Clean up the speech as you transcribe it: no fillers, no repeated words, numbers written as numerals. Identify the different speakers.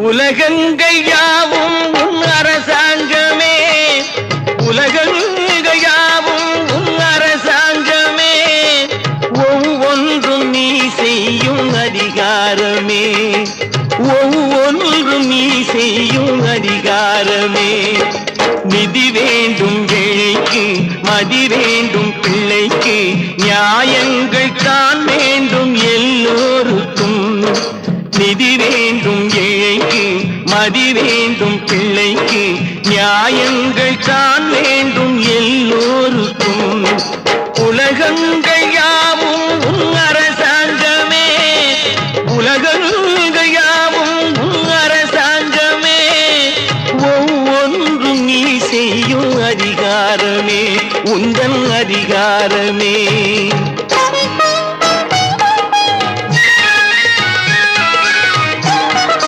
Speaker 1: உலகங்கள் யாவும் உன் அரசாங்கமே, உலகங்கள் யாவும் உன் அரசாங்கமே, ஒவ்வொன்றும் நீ செய்யும் அதிகாரமே, ஒவ்வொன்றும் நீ செய்யும் அதிகாரமே. நிதி வேண்டும் ஏழைக்கு, மதி வேண்டும் பிள்ளைக்கு, நியாயங்கள் தான் வேண்டும் எல்லோருக்கும். நிதி வேண்டும் ஏழைக்கு, மதி வேண்டும் பிள்ளைக்கு, நியாயங்கள் தான் வேண்டும் எல்லோருக்கும். உலகங்கள் யாவும் உன் அரசாங்கமே, உலகங்கள் யாவும் உன் அரசாங்கமே, ஒவ்வொன்றும் நீ செய்யும் அதிகாரமே, உந்தன் அதிகாரமே.